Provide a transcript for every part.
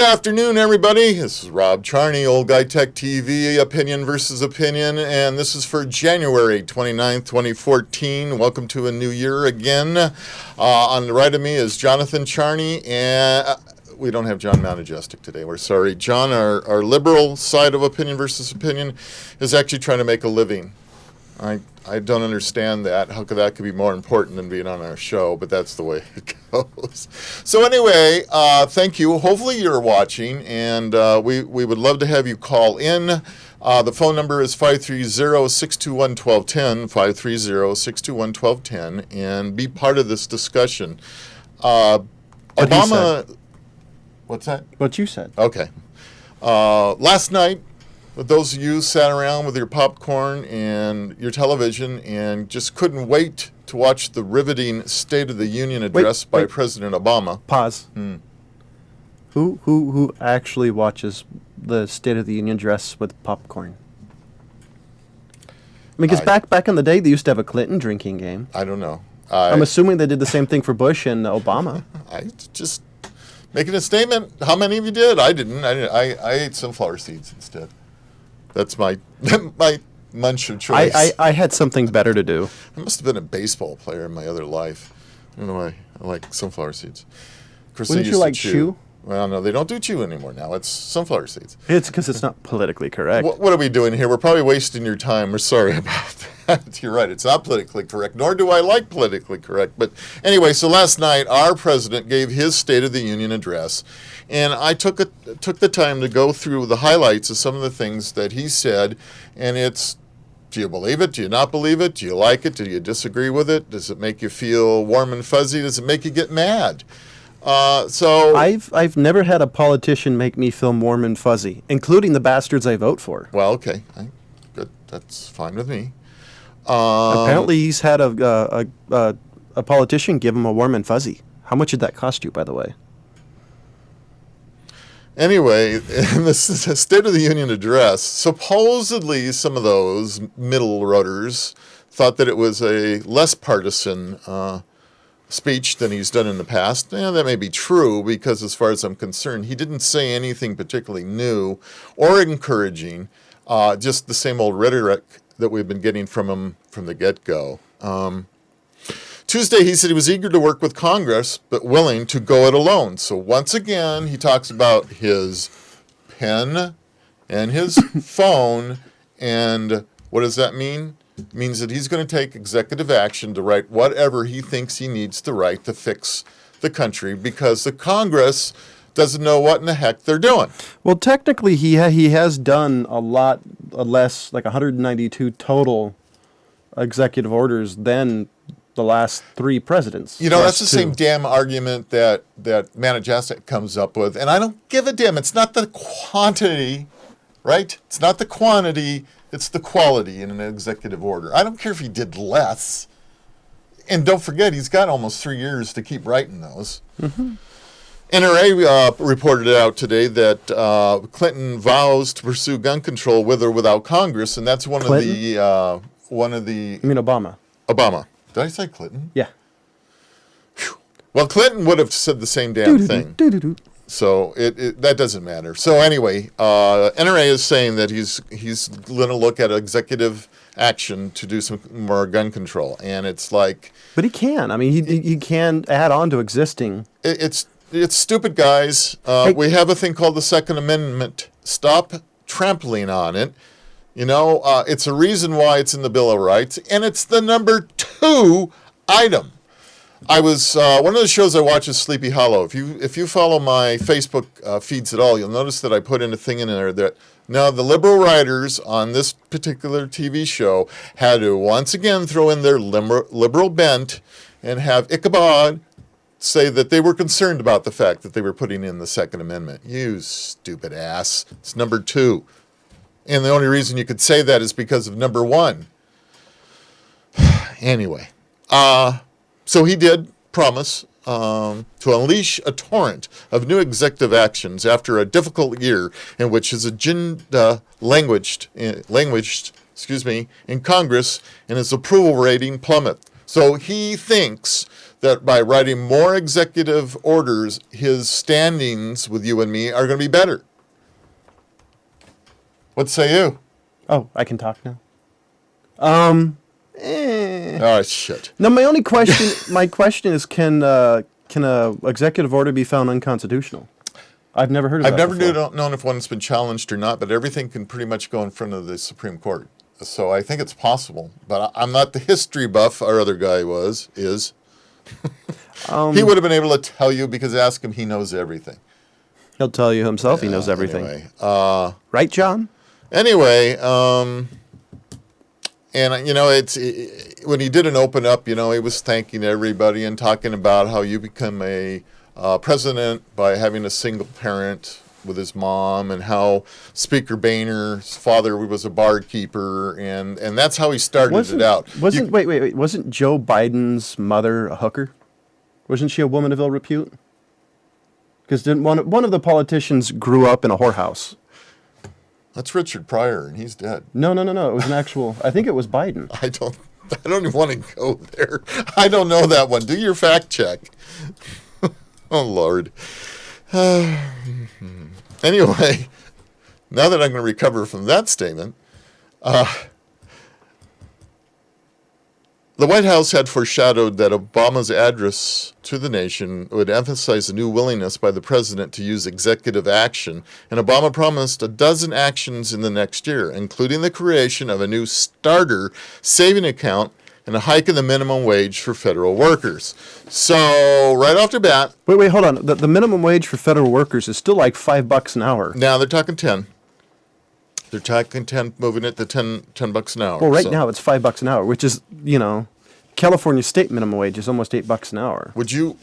Good afternoon, everybody. This is Rob Charney, Old Guy Tech TV, Opinion versus Opinion, and this is for January 29th, 2014. Welcome to a new year again. On the right of me is Jonathan Charney, and we don't have John Majestic today. We're sorry. John, our liberal side of Opinion versus Opinion, is actually trying to make a living. I don't understand that. How could that be more important than being on our show? But that's the way it goes. So anyway, thank you. Hopefully you're watching, and we would love to have you call in. The phone number is 530-621-1210, 530-621-1210, and be part of this discussion. Obama... What's that? What you said. Okay. Last night, those of you sat around with your popcorn and your television and just couldn't wait to watch the riveting State of the Union address by President Obama. Pause. Who actually watches the State of the Union address with popcorn? I mean, because back in the day, they used to have a Clinton drinking game. I don't know. I'm assuming they did the same thing for Bush and Obama. I just making a statement. How many of you did? I didn't. I ate sunflower seeds instead. That's my munch of choice. I had something better to do. I must have been a baseball player in my other life. I don't know why I like sunflower seeds. Wouldn't you like chew? Well, no, they don't do chew anymore now. It's sunflower seeds. It's because it's not politically correct. What are we doing here? We're probably wasting your time. We're sorry about that. You're right. It's not politically correct, nor do I like politically correct. But anyway, so last night our president gave his State of the Union address, and I took the time to go through the highlights of some of the things that he said, and it's, do you believe it? Do you not believe it? Do you like it? Do you disagree with it? Does it make you feel warm and fuzzy? Does it make you get mad? So I've never had a politician make me feel warm and fuzzy, including the bastards I vote for. Well, okay, good. That's fine with me. Apparently, he's had a politician give him a warm and fuzzy. How much did that cost you, by the way? Anyway, in the State of the Union address, supposedly some of those middle roaders thought that it was a less partisan speech than he's done in the past. Yeah, that may be true because as far as I'm concerned, he didn't say anything particularly new or encouraging, just the same old rhetoric that we've been getting from him from the get-go. Tuesday, he said he was eager to work with Congress, but willing to go it alone. So once again, he talks about his pen and his phone, and what does that mean? It means that he's going to take executive action to write whatever he thinks he needs to write to fix the country because the Congress doesn't know what in the heck they're doing. Well, technically, he has done a lot less, like 192 total executive orders than the last three presidents. You know, that's the same damn argument that Majestic comes up with, and I don't give a damn. It's not the quantity, right? It's not the quantity, it's the quality in an executive order. I don't care if he did less. And don't forget, he's got almost 3 years to keep writing those. Mm-hmm. NRA reported out today that Clinton vows to pursue gun control with or without Congress, and that's one of the... You mean Obama? Obama. Did I say Clinton? Yeah. Whew. Well, Clinton would have said the same damn thing. So that doesn't matter. So anyway, NRA is saying that he's going to look at executive action to do some more gun control, and it's like. But he can. I mean, he can add on to existing. It's stupid, guys. We have a thing called the Second Amendment. Stop trampling on it. You know, it's a reason why it's in the Bill of Rights, and it's the number 2 item. I was one of the shows I watch is Sleepy Hollow. If you follow my Facebook feeds at all, you'll notice that I put in a thing in there that now the liberal writers on this particular TV show had to once again throw in their liberal bent and have Ichabod say that they were concerned about the fact that they were putting in the Second Amendment. You stupid ass. It's number 2. And the only reason you could say that is because of number 1. Anyway, so he did promise to unleash a torrent of new executive actions after a difficult year in which his agenda languished in Congress and his approval rating plummeted. So he thinks that by writing more executive orders, his standings with you and me are going to be better. What say you? Oh, I can talk now. Oh, shit. No, my question is, can a executive order be found unconstitutional? I've never heard of I've that never known if one's been challenged or not, but everything can pretty much go in front of the Supreme Court. So I think it's possible. But I'm not the history buff our other guy is. He would have been able to tell you because ask him, he knows everything. He'll tell you himself he knows everything. Anyway, right, John? Anyway, and when he didn't open up, he was thanking everybody and talking about how you become a president by having a single parent with his mom, and how Speaker Boehner's father was a barkeeper, and that's how he started it out. Wait. Wasn't Joe Biden's mother a hooker? Wasn't she a woman of ill repute? Because one of the politicians grew up in a whorehouse. That's Richard Pryor, and he's dead. No. It was an actual. I think it was Biden. I don't even want to go there. I don't know that one. Do your fact check. Oh, Lord. Anyway, now that I'm going to recover from that statement, the White House had foreshadowed that Obama's address to the nation would emphasize a new willingness by the president to use executive action, and Obama promised a dozen actions in the next year, including the creation of a new starter saving account and a hike in the minimum wage for federal workers. So, right off the bat... Wait, hold on. The minimum wage for federal workers is still like $5 an hour. Now they're talking 10. They're talking 10, moving it to $10 an hour. Well, right now it's $5 an hour, which is, California state minimum wage is almost $8 an hour. Would you...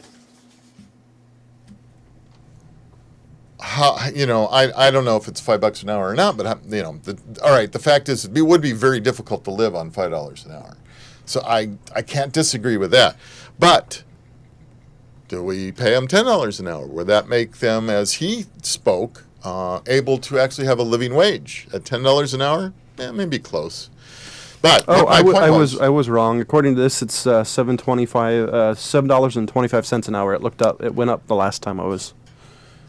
I don't know if it's $5 an hour or not, but, all right, the fact is it would be very difficult to live on $5 an hour. So I can't disagree with that. But do we pay them $10 an hour? Would that make them, as he spoke, able to actually have a living wage at $10 an hour? Yeah, maybe close. But I was wrong. According to this, it's $7.25 an hour. It went up the last time I was.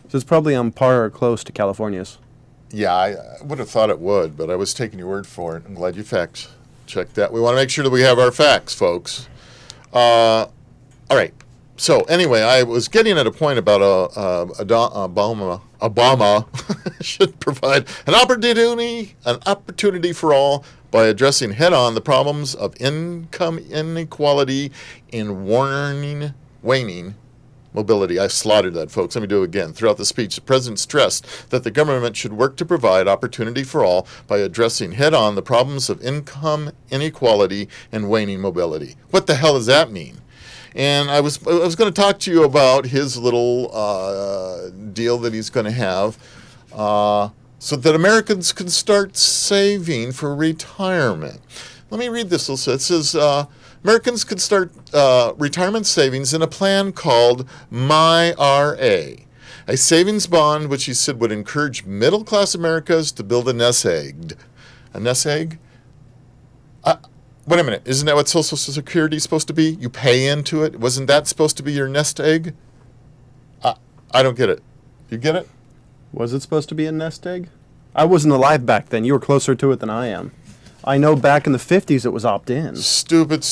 So it's probably on par or close to California's. Yeah, I would have thought it would, but I was taking your word for it. I'm glad you check that. We want to make sure that we have our facts, folks. All right. So anyway, I was getting at a point about Obama should provide an opportunity for all by addressing head-on the problems of income inequality and waning mobility. I slaughtered that, folks. Let me do it again. Throughout the speech, the president stressed that the government should work to provide opportunity for all by addressing head-on the problems of income inequality and waning mobility. What the hell does that mean? And I was going to talk to you about his little deal that he's going to have so that Americans can start saving for retirement. Let me read this. It says... Americans could start retirement savings in a plan called MyRA, a savings bond which he said would encourage middle-class Americans to build a nest egg. A nest egg? Wait a minute. Isn't that what Social Security is supposed to be? You pay into it? Wasn't that supposed to be your nest egg? I don't get it. You get it? Was it supposed to be a nest egg? I wasn't alive back then. You were closer to it than I am. I know back in the 50s it was opt-in. Stupid. It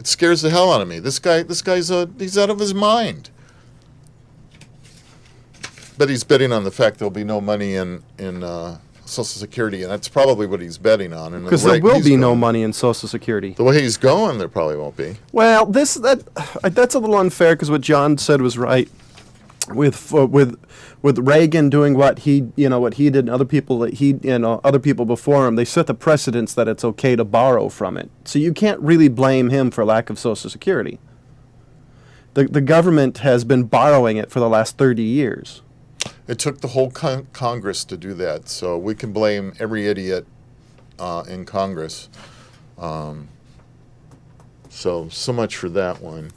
scares the hell out of me. This guy's he's out of his mind. But he's betting on the fact there'll be no money in Social Security, and that's probably what he's betting on. Because there will be no money in Social Security. The way he's going, there probably won't be. Well, that's a little unfair because what John said was right. With Reagan doing what he did, and other people other people before him, they set the precedence that it's okay to borrow from it. So you can't really blame him for lack of Social Security. The government has been borrowing it for the last 30 years. It took the whole Congress to do that, so we can blame every idiot in Congress. So much for that one.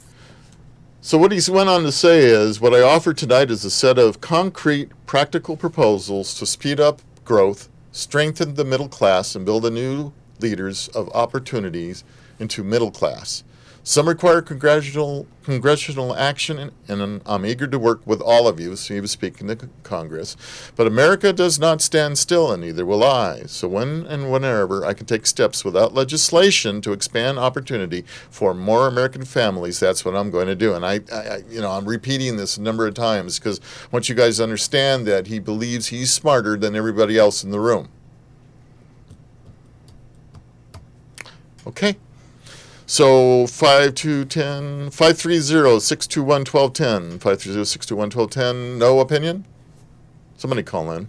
So what he went on to say is, what I offer tonight is a set of concrete, practical proposals to speed up growth, strengthen the middle class, and build a new leaders of opportunities into middle class. Some require congressional action, and I'm eager to work with all of you. So he was speaking to Congress. But America does not stand still, and neither will I. So when and whenever I can take steps without legislation to expand opportunity for more American families, that's what I'm going to do. And I'm repeating this a number of times because once you guys understand that he believes he's smarter than everybody else in the room. Okay. So 530-621-1210. 530-621-1210. No opinion? Somebody call in.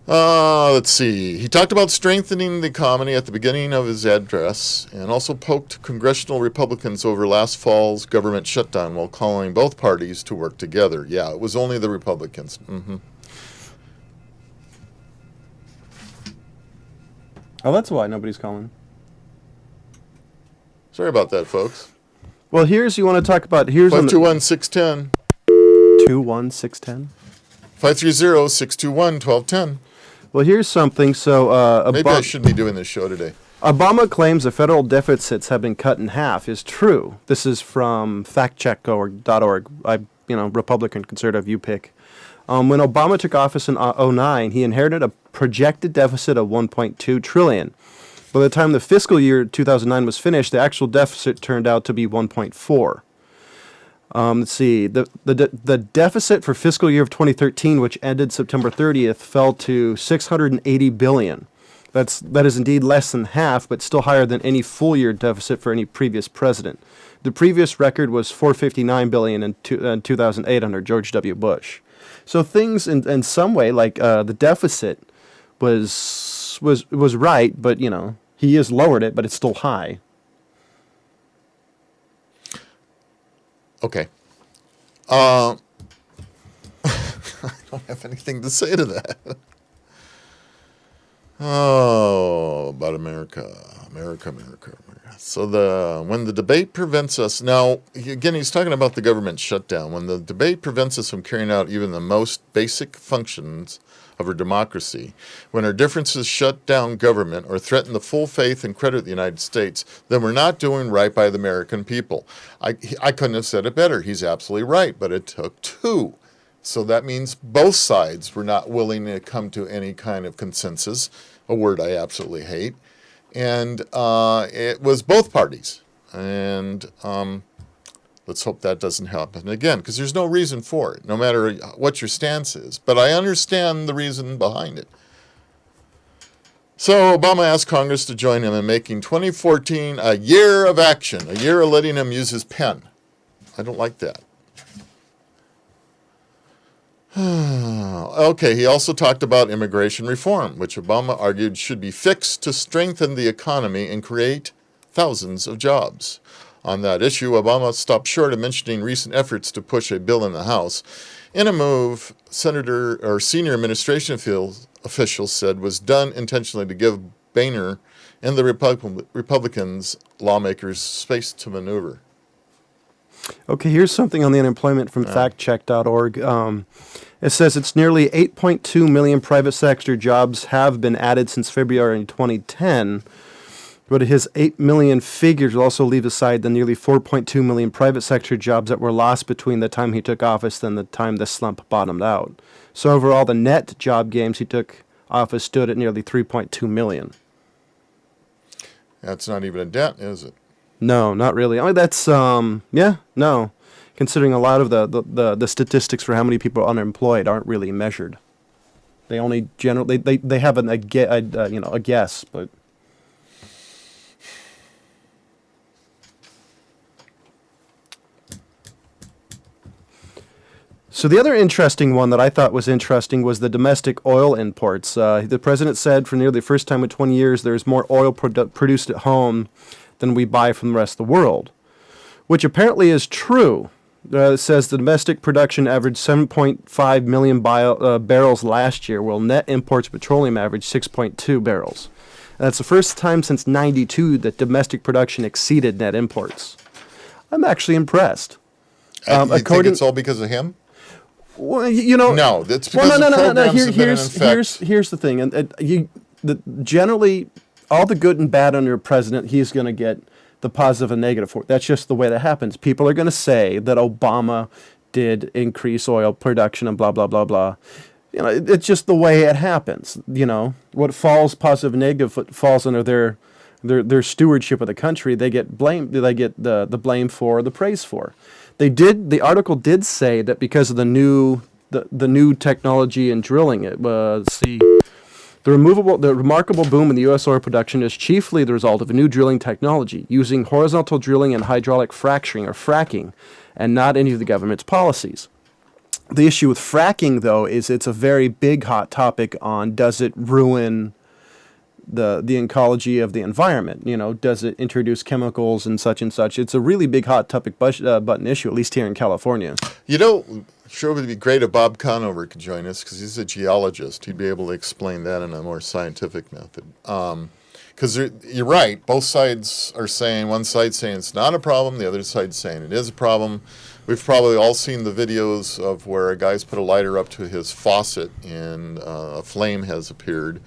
Let's see. He talked about strengthening the economy at the beginning of his address and also poked congressional Republicans over last fall's government shutdown while calling both parties to work together. Yeah, it was only the Republicans. Oh, that's why nobody's calling. Sorry about that, folks. Well, you want to talk about, 521-610. 21610? 530-621-1210. Well, here's something. So, maybe I shouldn't be doing this show today. Obama claims the federal deficits have been cut in half is true. This is from factcheck.org. Republican, conservative, you pick. When Obama took office in 2009, he inherited a projected deficit of $1.2 trillion. By the time the fiscal year 2009 was finished, the actual deficit turned out to be 1.4. Let's see. The deficit for fiscal year of 2013, which ended September 30th, fell to $680 billion. That is indeed less than half, but still higher than any full year deficit for any previous president. The previous record was $459 billion in 2008 under George W. Bush. So things in some way, like the deficit was right, but he has lowered it, but it's still high. Okay. I don't have anything to say to that. Oh, about America. So when the debate prevents us, now, again, he's talking about the government shutdown. When the debate prevents us from carrying out even the most basic functions of our democracy, when our differences shut down government or threaten the full faith and credit of the United States, then we're not doing right by the American people. I couldn't have said it better. He's absolutely right, but it took two. So that means both sides were not willing to come to any kind of consensus, a word I absolutely hate. And it was both parties. And let's hope that doesn't happen again, because there's no reason for it, no matter what your stance is. But I understand the reason behind it. So Obama asked Congress to join him in making 2014 a year of action, a year of letting him use his pen. I don't like that. Okay, he also talked about immigration reform, which Obama argued should be fixed to strengthen the economy and create thousands of jobs. On that issue, Obama stopped short of mentioning recent efforts to push a bill in the House, in a move senior administration officials said was done intentionally to give Boehner and the Republicans lawmakers space to maneuver. Okay, here's something on the unemployment from factcheck.org. It says it's nearly 8.2 million private sector jobs have been added since February 2010, but his 8 million figures will also leave aside the nearly 4.2 million private sector jobs that were lost between the time he took office and the time the slump bottomed out. So overall, the net job gains he took office stood at nearly 3.2 million. That's not even a dent, is it? No, not really. I mean, that's no. Considering a lot of the statistics for how many people are unemployed aren't really measured. They only they have a guess, but. So the other interesting one that I thought was interesting was the domestic oil imports. The president said for nearly the first time in 20 years there's more oil produced at home than we buy from the rest of the world, which apparently is true. It says the domestic production averaged 7.5 million barrels last year, while net imports of petroleum averaged 6.2 barrels. And that's the first time since '92 that domestic production exceeded net imports. I'm actually impressed. You think it's all because of him? Well, No, that's because no. programs have been in effect. Here's the thing, and generally, all the good and bad under a president, he's going to get the positive and negative for it. That's just the way that happens. People are going to say that Obama did increase oil production and blah, blah, blah, blah. You know, it's just the way it happens. You know, what falls positive and negative, what falls under their stewardship of the country, they get blamed. They get the blame for, the praise for. The article did say that because of the new technology in drilling, the remarkable boom in the U.S. oil production is chiefly the result of a new drilling technology using horizontal drilling and hydraulic fracturing or fracking, and not any of the government's policies. The issue with fracking, though, is it's a very big hot topic on does it ruin the ecology of the environment? You know, does it introduce chemicals and such and such? It's a really big hot topic button issue, at least here in California. You know, sure would be great if Bob Conover could join us because he's a geologist. He'd be able to explain that in a more scientific method. Because you're right, both sides are saying, one side's saying it's not a problem, the other side's saying it is a problem. We've probably all seen the videos of where a guy's put a lighter up to his faucet and a flame has appeared.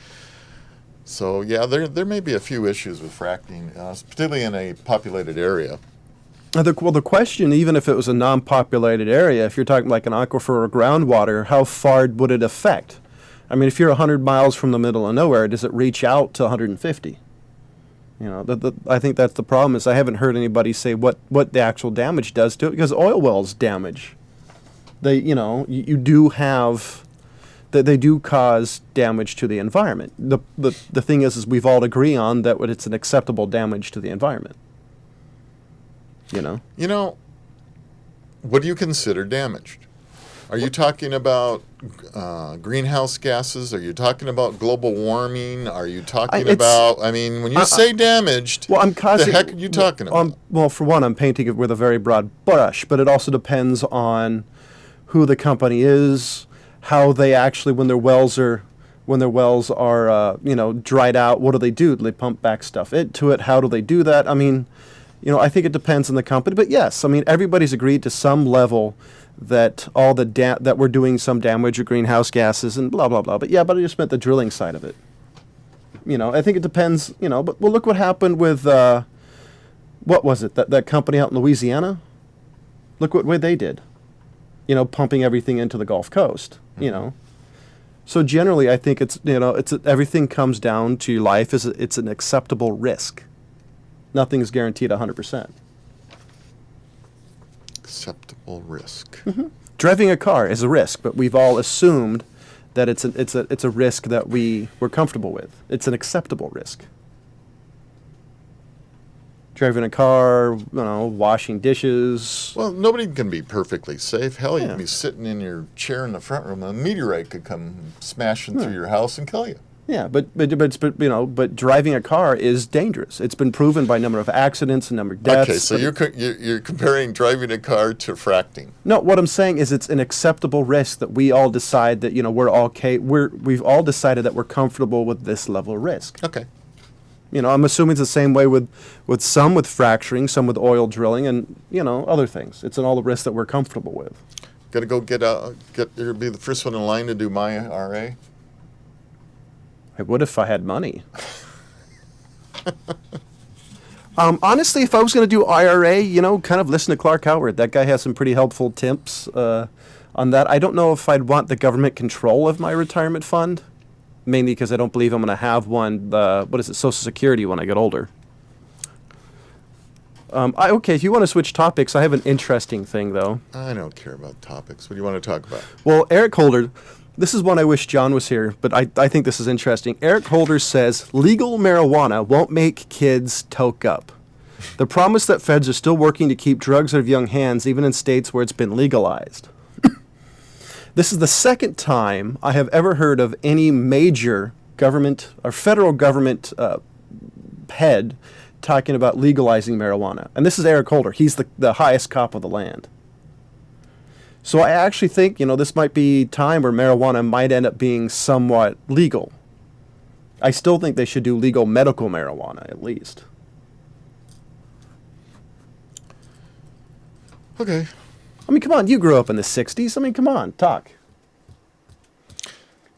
So yeah, there may be a few issues with fracking, particularly in a populated area. The question, even if it was a non-populated area, if you're talking like an aquifer or groundwater, how far would it affect? I mean, if you're 100 miles from the middle of nowhere, does it reach out to 150? You know, I think that's the problem. Is I haven't heard anybody say what the actual damage does to it, because oil wells damage. You do have that they do cause damage to the environment. The thing is we've all agree on that it's an acceptable damage to the environment. You know, what do you consider damaged? Are you talking about greenhouse gases? Are you talking about global warming? Are you talking about, I mean, when you say damaged, the heck are you talking about? Well, for one, I'm painting it with a very broad brush, but it also depends on who the company is, how they actually, when their wells are dried out, what do they do? Do they pump back stuff into it? How do they do that? I mean, I think it depends on the company, but yes, I mean, everybody's agreed to some level that that we're doing some damage or greenhouse gases and blah, blah, blah. But I just meant the drilling side of it. I think it depends, but look what happened with, what was it, that company out in Louisiana? Look what way they did, pumping everything into the Gulf Coast, So generally, I think it's everything comes down to life it's an acceptable risk. Nothing is guaranteed 100%. Acceptable risk. Mm-hmm. Driving a car is a risk, but we've all assumed that it's a risk that we're comfortable with. It's an acceptable risk. Driving a car, washing dishes. Well, nobody can be perfectly safe. Hell, you can be sitting in your chair in the front room, and a meteorite could come smashing through your house and kill you. Yeah, but driving a car is dangerous. It's been proven by a number of accidents, a number of deaths. Okay, so you're comparing driving a car to fracking. No, what I'm saying is it's an acceptable risk that we all decide that we're okay. We've all decided that we're comfortable with this level of risk. Okay. I'm assuming it's the same way with some with fracturing, some with oil drilling, and other things. It's in all the risks that we're comfortable with. Got to go be the first one in line to do my RA. I would if I had money. Honestly, if I was going to do IRA, kind of listen to Clark Howard. That guy has some pretty helpful tips on that. I don't know if I'd want the government control of my retirement fund, mainly because I don't believe I'm going to have one, Social Security when I get older. Okay, if you want to switch topics, I have an interesting thing, though. I don't care about topics. What do you want to talk about? Well, Eric Holder... This is one I wish John was here, but I think this is interesting. Eric Holder says legal marijuana won't make kids toke up. The promise that feds are still working to keep drugs out of young hands, even in states where it's been legalized. This is the second time I have ever heard of any major government or federal government head talking about legalizing marijuana. And this is Eric Holder. He's the highest cop of the land. So I actually think, this might be time where marijuana might end up being somewhat legal. I still think they should do legal medical marijuana, at least. Okay. I mean, come on, you grew up in the 60s. I mean, come on, talk.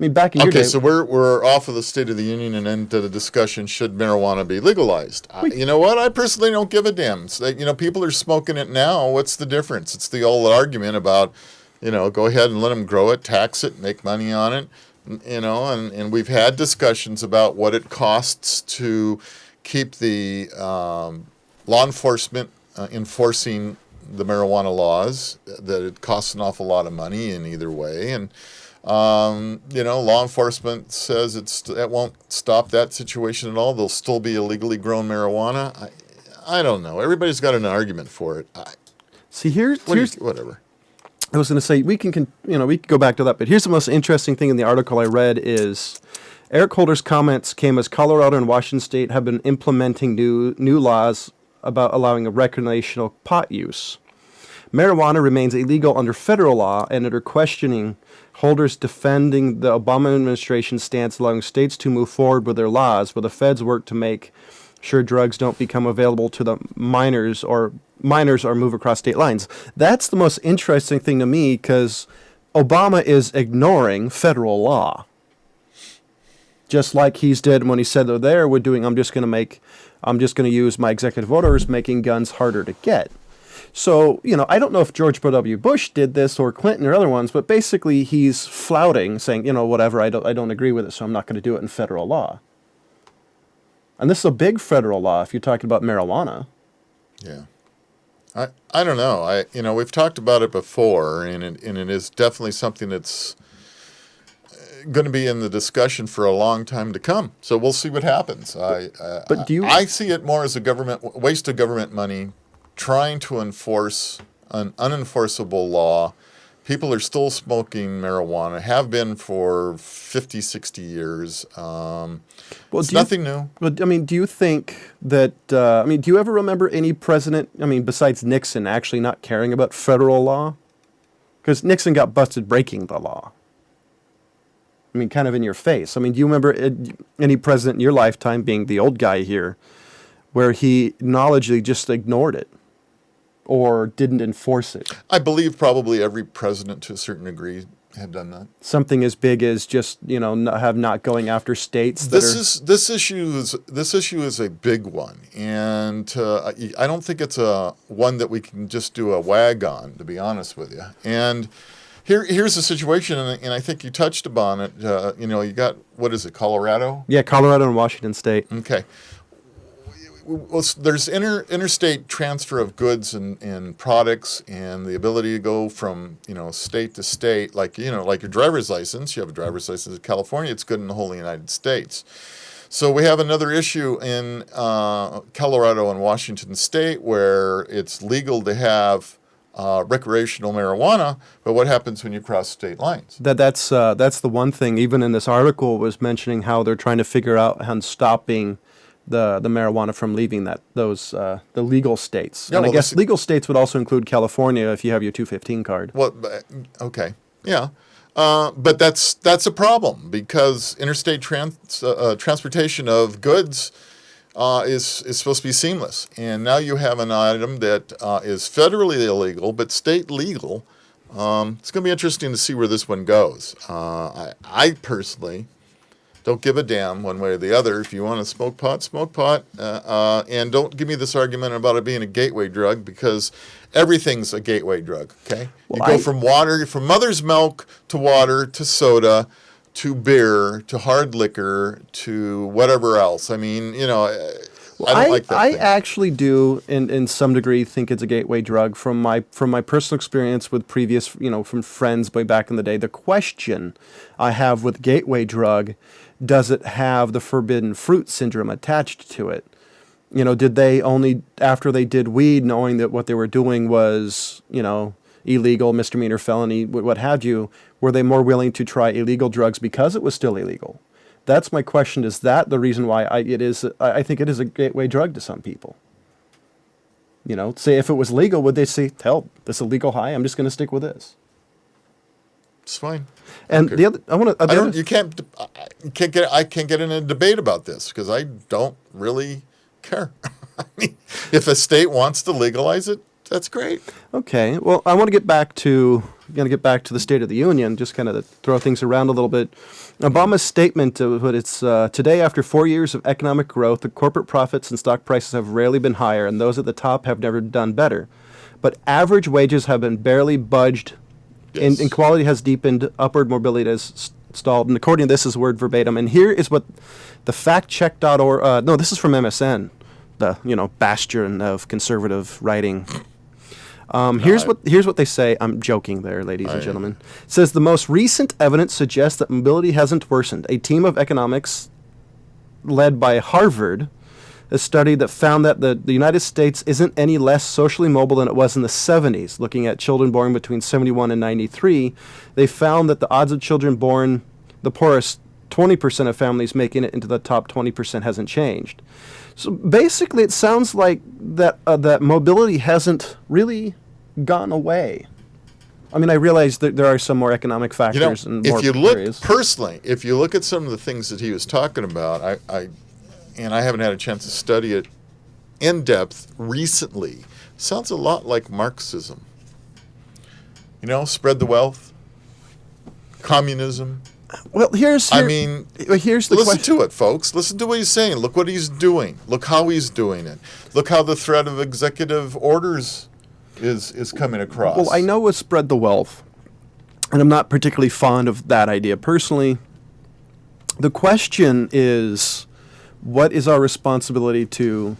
mean, back in your Okay, day, so we're off of the State of the Union and into the discussion: should marijuana be legalized? You know what? I personally don't give a damn. People are smoking it now. What's the difference? It's the old argument about, go ahead and let them grow it, tax it, make money on it. And we've had discussions about what it costs to keep the law enforcement enforcing the marijuana laws. That it costs an awful lot of money in either way, and law enforcement says it won't stop that situation at all. There'll still be illegally grown marijuana. I don't know. Everybody's got an argument for it. See, here's whatever. I was going to say we can go back to that, but here's the most interesting thing in the article I read is Eric Holder's comments came as Colorado and Washington State have been implementing new laws about allowing a recreational pot use. Marijuana remains illegal under federal law, and under questioning, Holder's defending the Obama administration's stance allowing states to move forward with their laws, where the feds work to make sure drugs don't become available to the minors or move across state lines. That's the most interesting thing to me because Obama is ignoring federal law. Just like he's did when he said I'm just going to use my executive orders making guns harder to get. So, I don't know if George W. Bush did this or Clinton or other ones, but basically he's flouting, saying, whatever, I don't agree with it, so I'm not going to do it in federal law. And this is a big federal law if you're talking about marijuana. Yeah. I don't know. We've talked about it before, and it is definitely something that's going to be in the discussion for a long time to come. So we'll see what happens. I see it more as a waste of government money, trying to enforce an unenforceable law. People are still smoking marijuana, have been for 50, 60 years. It's nothing new. Well, do you think that, do you ever remember any president, besides Nixon, actually not caring about federal law? Because Nixon got busted breaking the law. Kind of in your face. Do you remember any president in your lifetime, being the old guy here, where he knowledgeably just ignored it? Or didn't enforce it? I believe probably every president to a certain degree had done that. Something as big as just not going after states. This issue is a big one, and I don't think it's one that we can just do a wag on, to be honest with you. And here's the situation, and I think you touched upon it. You got, what is it, Colorado? Yeah, Colorado and Washington State. Okay. Well, there's interstate transfer of goods and products, and the ability to go from state to state, like your driver's license. You have a driver's license in California; it's good in the whole United States. So we have another issue in Colorado and Washington State where it's legal to have recreational marijuana, but what happens when you cross state lines? That's the one thing. Even in this article, was mentioning how they're trying to figure out how stopping the marijuana from leaving the legal states. Yeah, and I guess legal states would also include California if you have your 215 card. Well, okay, yeah, but that's a problem because interstate transportation of goods is supposed to be seamless, and now you have an item that is federally illegal but state legal. It's going to be interesting to see where this one goes. I personally don't give a damn one way or the other. If you want to smoke pot, and don't give me this argument about it being a gateway drug, because everything's a gateway drug, okay? You go from mother's milk to water to soda to beer to hard liquor to whatever else. I don't like that I thing. actually do, in some degree, think it's a gateway drug from my personal experience with previous, from friends way back in the day. The question I have with gateway drug, does it have the forbidden fruit syndrome attached to it? Did they only, after they did weed, knowing that what they were doing was, illegal, misdemeanor, felony, what have you, were they more willing to try illegal drugs because it was still illegal? That's my question. Is that the reason why I think it is a gateway drug to some people? Say if it was legal, would they say, hell, this is a legal high, I'm just going to stick with this? It's fine. And Okay. I can't get in a debate about this because I don't really care. If a state wants to legalize it, that's great. Okay. Well, I want to get back to going to get back to the State of the Union, just kind of to throw things around a little bit. Obama's statement of what it's today, after 4 years of economic growth, the corporate profits and stock prices have rarely been higher, and those at the top have never done better. But average wages have been barely budged. Yes. Inequality has deepened, upward mobility has stalled. And according to this is word verbatim. And here is what the factcheck.org, no, this is from MSN, the bastion of conservative writing. Here's what they say. I'm joking there, ladies and gentlemen. It says the most recent evidence suggests that mobility hasn't worsened. A team of economics led by Harvard, a study that found that the United States isn't any less socially mobile than it was in the 70s. Looking at children born between 71 and 93, they found that the odds of children born, the poorest 20% of families making it into the top 20% hasn't changed. So basically, it sounds like that mobility hasn't really gone away. I mean, I realize that there are some more economic factors and more if you look areas. personally, if you look at some of the things that he was talking about, I haven't had a chance to study it in depth recently. Sounds a lot like Marxism. Spread the wealth, communism. Well, here's the Listen question. to it, folks. Listen to what he's saying. Look what he's doing. Look how he's doing it. Look how the threat of executive orders is coming across. Well, I know it's spread the wealth, and I'm not particularly fond of that idea personally. The question is, what is our responsibility to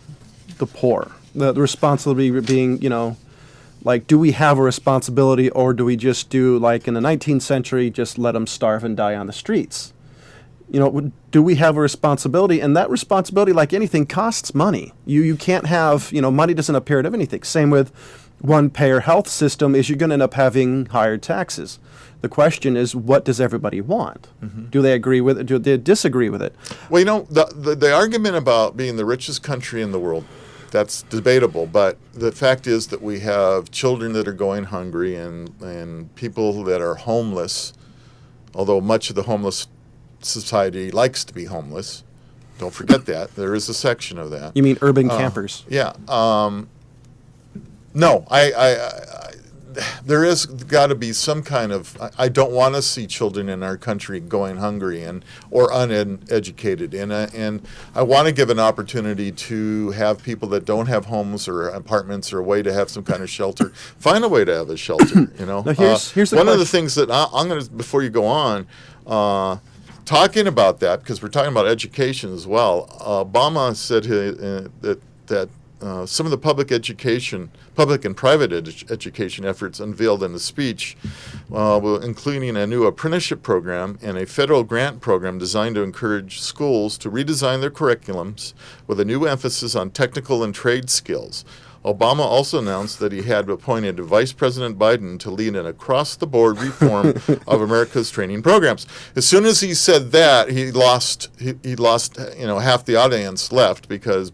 the poor? The responsibility being, do we have a responsibility, or do we just do, like in the 19th century, just let them starve and die on the streets? Do we have a responsibility? And that responsibility, like anything, costs money. You can't have, money doesn't appear out of anything. Same with one-payer health system is you're going to end up having higher taxes. The question is, what does everybody want? Mm-hmm. Do they agree with it? Do they disagree with it? Well, the argument about being the richest country in the world, that's debatable, but the fact is that we have children that are going hungry and people that are homeless, although much of the homeless society likes to be homeless. Don't forget that. There is a section of that. You mean urban campers? Yeah. No, there has got to be some kind of. I don't want to see children in our country going hungry or uneducated, and I want to give an opportunity to have people that don't have homes or apartments or a way to have some kind of shelter. Find a way to have a shelter. Now here's the one question. of the things that I'm going to, before you go on. Talking about that, because we're talking about education as well, Obama said that some of the public and private education efforts unveiled in the speech, including a new apprenticeship program and a federal grant program designed to encourage schools to redesign their curriculums with a new emphasis on technical and trade skills. Obama also announced that he had appointed Vice President Biden to lead an across-the-board reform of America's training programs. As soon as he said that, he lost half the audience left, because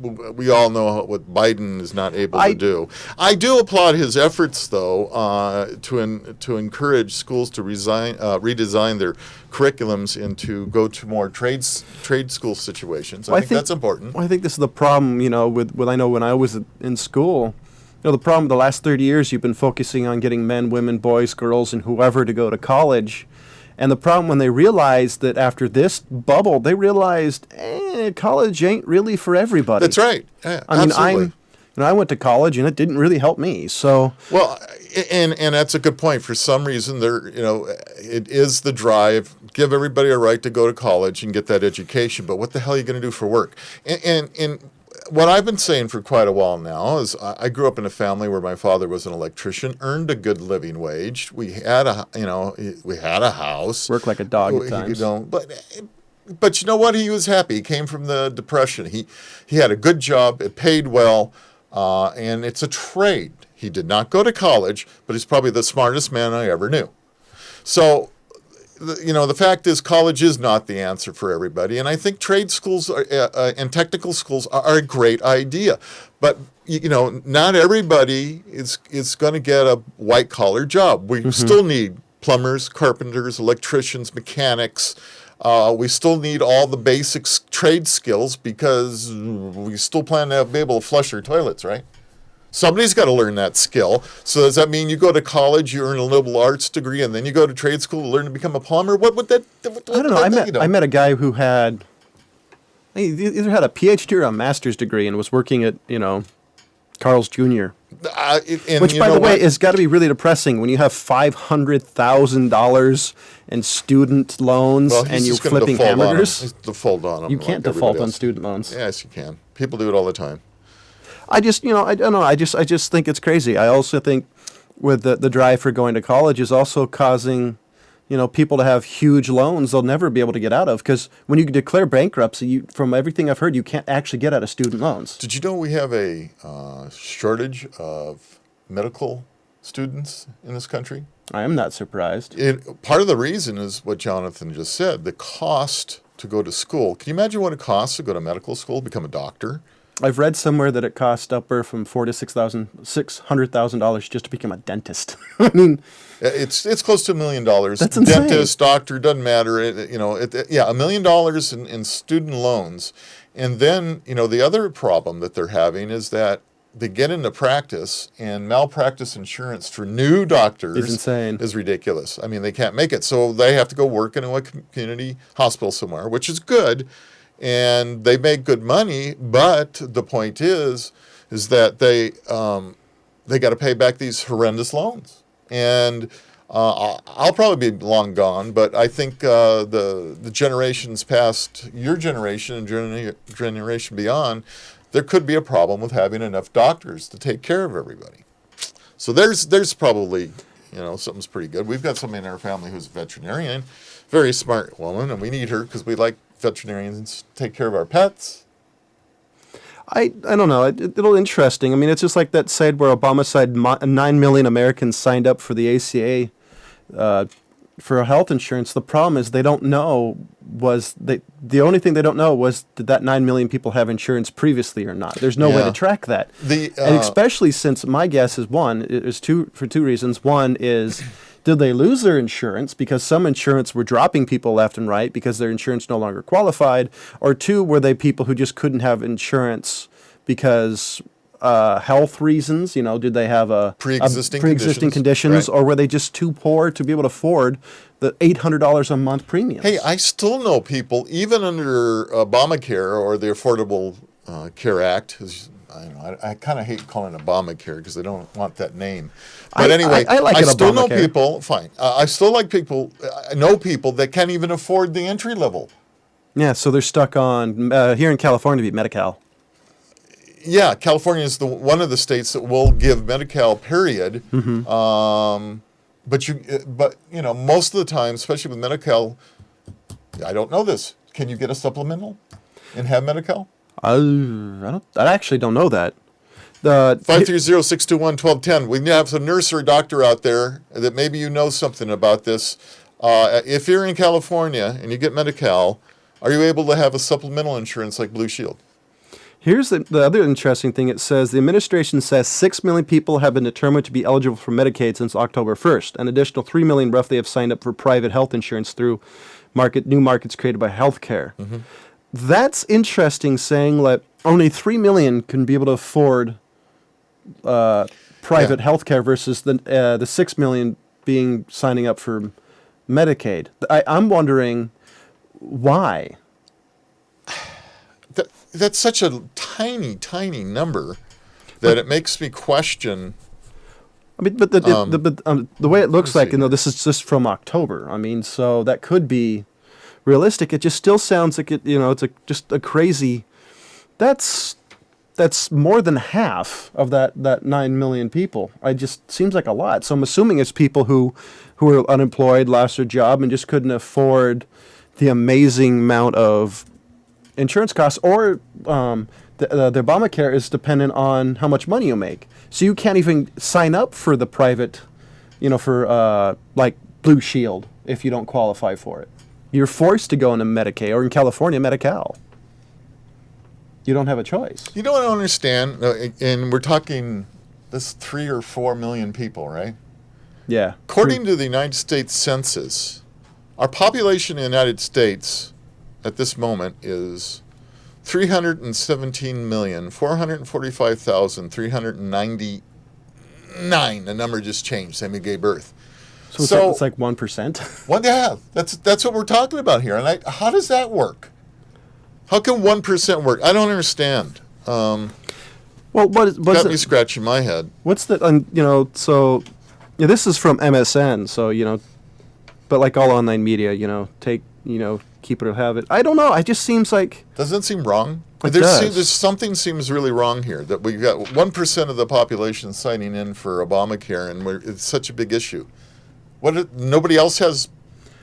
we all know what Biden is not able to do. I do applaud his efforts, though, to encourage schools to redesign their curriculums and to go to more trade school situations. I think that's important. Well, I think this is the problem, with I know when I was in school, the problem the last 30 years you've been focusing on getting men, women, boys, girls, and whoever to go to college. And the problem when they realized that after this bubble, they realized college ain't really for everybody. That's right. Yeah, I mean, absolutely. I went to college and it didn't really help me. So well, and that's a good point. For some reason, it is the drive. Give everybody a right to go to college and get that education. But what the hell are you going to do for work? And what I've been saying for quite a while now is I grew up in a family where my father was an electrician, earned a good living wage. We had a house. Worked like a dog at times. But you know what? He was happy. He came from the Depression. He had a good job. It paid well, and it's a trade. He did not go to college, but he's probably the smartest man I ever knew. So, the fact is, college is not the answer for everybody, and I think trade schools and technical schools are a great idea. But not everybody is going to get a white collar job. We still need plumbers, carpenters, electricians, mechanics. We still need all the basic trade skills, because we still plan to be able to flush our toilets, right? Somebody's got to learn that skill. So does that mean you go to college, you earn a liberal arts degree, and then you go to trade school to learn to become a plumber? What would that? I don't know. I met a guy who had he either had a PhD or a master's degree and was working at Carl's Jr. Which, by the way, has got to be really depressing when you have $500,000 in student loans and you're flipping hamburgers. Default on them. You can't default on student loans. Yes, you can. People do it all the time. I just, I don't know. I just think it's crazy. I also think with the drive for going to college is also causing, people to have huge loans they'll never be able to get out of. Because when you declare bankruptcy, from everything I've heard, you can't actually get out of student loans. Did you know we have a shortage of medical students in this country? I am not surprised. Part of the reason is what Jonathan just said, the cost to go to school. Can you imagine what it costs to go to medical school, become a doctor? I've read somewhere that it costs upward from $600,000 just to become a dentist. I mean, it's close to $1 million. That's insane. Dentist, doctor, doesn't matter. $1 million in student loans, and then the other problem that they're having is that they get into practice, and malpractice insurance for new doctors is insane. Is ridiculous. I mean, they can't make it, so they have to go work in a community hospital somewhere, which is good. And they make good money, but the point is that they got to pay back these horrendous loans. And I'll probably be long gone, but I think the generations past your generation and generation beyond, there could be a problem with having enough doctors to take care of everybody. So there's probably something's pretty good. We've got somebody in our family who's a veterinarian, very smart woman, and we need her because we like veterinarians take care of our pets. I don't know. It'll interesting. I mean, it's just like that side where Obama said 9 million Americans signed up for the ACA for health insurance. The problem is they don't know the only thing they don't know was did that 9 million people have insurance previously or not. There's no way to track that. And especially since my guess is for two reasons. One is, did they lose their insurance because some insurance were dropping people left and right because their insurance no longer qualified? Or two, were they people who just couldn't have insurance because health reasons? Did they have pre-existing conditions, right? Or were they just too poor to be able to afford the $800 a month premiums? Hey, I still know people, even under Obamacare or the Affordable Care Act, I kind of hate calling it Obamacare because they don't want that name. But anyway, I still know people. Fine, I still like people. I know people that can't even afford the entry level. Yeah, so they're stuck on here in California to be Medi-Cal. Yeah, California is one of the states that will give Medi-Cal. Period. Mm-hmm. But most of the time, especially with Medi-Cal, I don't know this. Can you get a supplemental and have Medi-Cal? I actually don't know that. 530-621-1210. We have a nurse or a doctor out there that maybe something about this. If you're in California and you get Medi-Cal, are you able to have a supplemental insurance like Blue Shield? Here's the other interesting thing. It says the administration says 6 million people have been determined to be eligible for Medicaid since October 1st. An additional 3 million roughly have signed up for private health insurance through new markets created by healthcare. Mm-hmm. That's interesting, saying that only 3 million can be able to afford private health care versus the 6 million signing up for Medicaid. I'm wondering why. That's such a tiny, tiny number that it makes me question. I mean, but the way it looks like, this is just from October. I mean, so that could be realistic. It just still sounds like it's just a crazy. That's more than half of that 9 million people. It just seems like a lot. So I'm assuming it's people who are unemployed, lost their job, and just couldn't afford the amazing amount of insurance costs, or the Obamacare is dependent on how much money you make. So you can't even sign up for the private, for like Blue Shield if you don't qualify for it. You're forced to go into Medicaid, or in California, Medi-Cal. You don't have a choice. You know what I don't understand? And we're talking this 3 or 4 million people, right? Yeah. According to the United States Census, our population in the United States at this moment is 317,445,399. The number just changed. Sammy gave birth. So it's like 1%. What? Yeah, that's what we're talking about here. And how does that work? How can 1% work? I don't understand. Well, what's Got me it, scratching my head. what's the so yeah, this is from MSN, so but like all online media, keep it or have it. I don't know. It just seems like Doesn't it seem wrong? It does. There's something seems really wrong here. That we've got 1% of the population signing in for Obamacare, and it's such a big issue. Nobody else has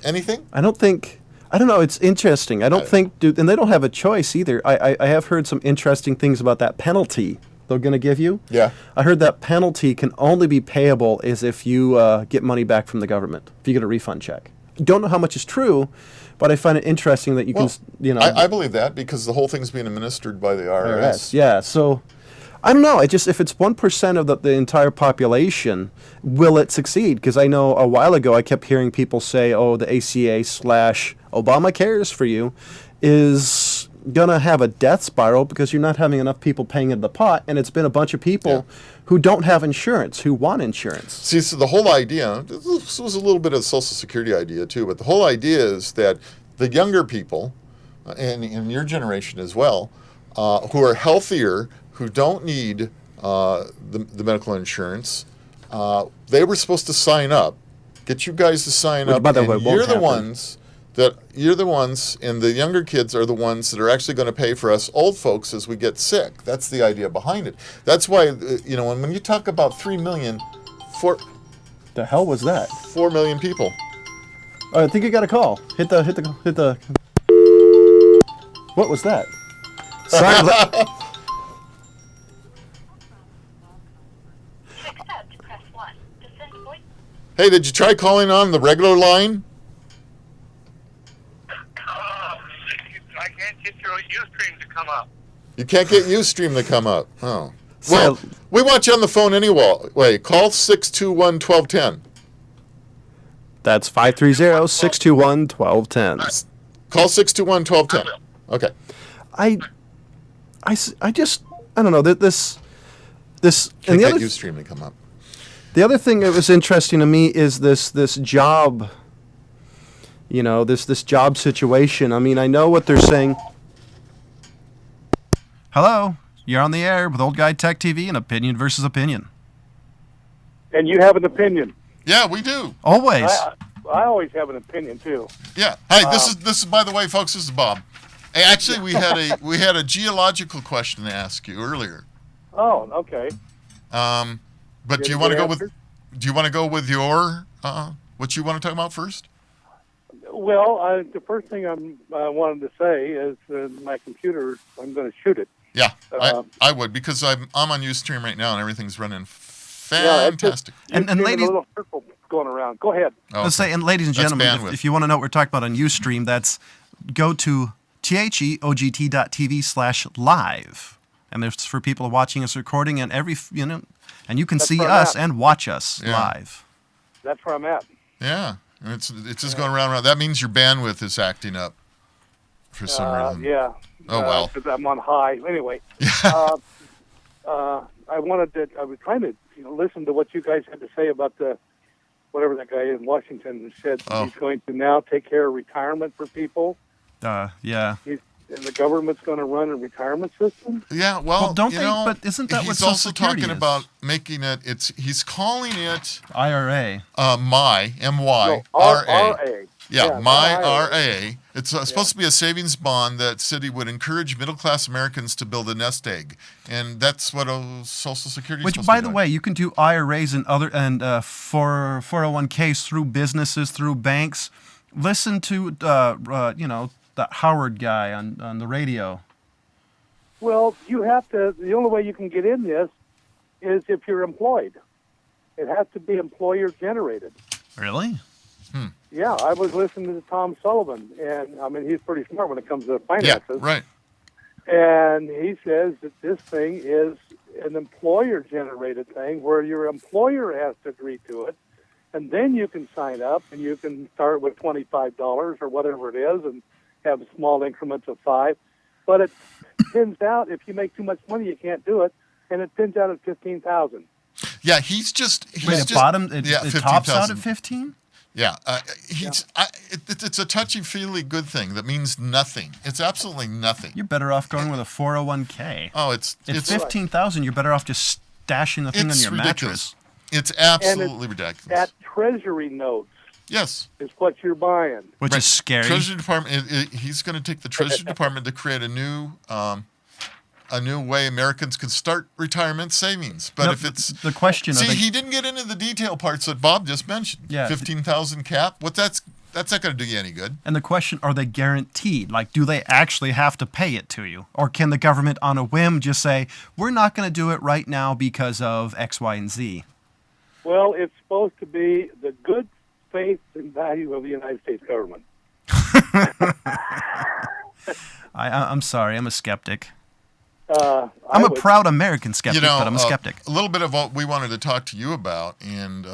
anything? I don't know. It's interesting. I don't think, and they don't have a choice either. I have heard some interesting things about that penalty they're going to give you. Yeah. I heard that penalty can only be payable as if you get money back from the government, if you get a refund check. Don't know how much is true, but I find it interesting that you Well, can, I believe that because the whole thing's being administered by the IRS. Yeah, so I don't know. If it's 1% of the entire population, will it succeed? Because I know a while ago I kept hearing people say, "Oh, the ACA/Obamacare is for you," is gonna have a death spiral because you're not having enough people paying into the pot, and it's been a bunch of people who don't have insurance who want insurance. See, so the whole idea, this was a little bit of a Social Security idea too, but the whole idea is that the younger people, and in your generation as well, who are healthier, who don't need the medical insurance, they were supposed to sign up, get you guys to sign Which, up, by the way, and won't you're the ones, and the younger kids are the ones that are actually going to pay for us old folks as we get sick. That's the idea behind it. That's why, when you talk about 3 million, The hell was that? 4 million people. I think you got a call. Hit the. What was that? Sorry. Accept, press 1. To send voice. Hey, did you try calling on the regular line? I can't get your Ustream to come up. You can't get Ustream to come up. Oh. So- Well, we want you on the phone anyway. Call 621-1210. That's 530-621-1210. Call 621-1210. Okay. I just I don't know this Can't and the get other Ustream to come up. the other thing that was interesting to me is this job. This job situation. I mean, I know what they're saying. Hello, you're on the air with Old Guy Tech TV and Opinion versus Opinion. And you have an opinion. Yeah, we do. Always. I always have an opinion too. Yeah. Hey, this is by the way, folks. This is Bob. Hey, actually, we had a geological question to ask you earlier. Oh, okay. But Did do you it want to get go with? answered? Do you want to go with your what you want to talk about first? Well, the first thing I wanted to say is my computer. I'm going to shoot it. Yeah, Uh, I would because I'm on Ustream right now and everything's running Yeah, it's just- fantastic. And You've seen ladies- a little circle going around. Go ahead. Oh, Let's say, and ladies and That's gentlemen, bandwidth. if you want to know what we're talking about on Ustream, that's go to theogt.tv/live. And there's for people watching us recording and and you can That's see where I'm us at. and watch us Yeah. live. That's where I'm at. yeah, and it's just going around and around. That means your bandwidth is acting up for some reason. Yeah. Oh, well. Because I'm on high. Anyway, I was trying to listen to what you guys had to say about whatever that guy in Washington said. Oh. He's going to now take care of retirement for people. Yeah. And the government's going to run a retirement system. Yeah, well, don't they- but isn't that what he's Social also Security talking is? about making it? He's calling it IRA. my No, MYRA. RA. Yeah, my IRA. RA. It's supposed to be a savings bond that city would encourage middle-class Americans to build a nest egg, and that's what Social Security. Which, by the way, you can do IRAs and for 401ks through businesses, through banks. Listen to that Howard guy on the radio. Well, you have to. The only way you can get in this is if you're employed. It has to be employer generated. Really? Yeah, I was listening to Tom Sullivan, and I mean he's pretty smart when it comes to yeah, finances. right. And he says that this thing is an employer generated thing where your employer has to agree to it, and then you can sign up and you can start with $25 or whatever it is, and have small increments of $5. but it pins out if you make too much money, you can't do it, and it pins out at 15,000. Yeah, he's just. Wait, it tops out 15,000. at 15? Yeah, it's a touchy-feely good thing that means nothing. It's absolutely nothing. You're better off going with a 401k. Oh, It's 15,000. You're better off just stashing the thing on it's your ridiculous. mattress. It's absolutely ridiculous. That Treasury notes Yes. is what you're buying. Which is scary. Treasury Department. He's going to take the Treasury Department to create a new way Americans can start retirement savings. But No, if it's the question, see, he didn't get into the detail parts that Bob just mentioned. Yeah. 15,000 cap. That's not going to do you any good. and the question, are they guaranteed? Like, do they actually have to pay it to you? Or can the government on a whim just say, we're not going to do it right now because of X, Y, and Z? Well, it's supposed to be the good faith and value of the United States government. I'm sorry, I'm a skeptic. I'm I'm a proud American skeptic, but I'm a skeptic. A little bit of what we wanted to talk to you about, and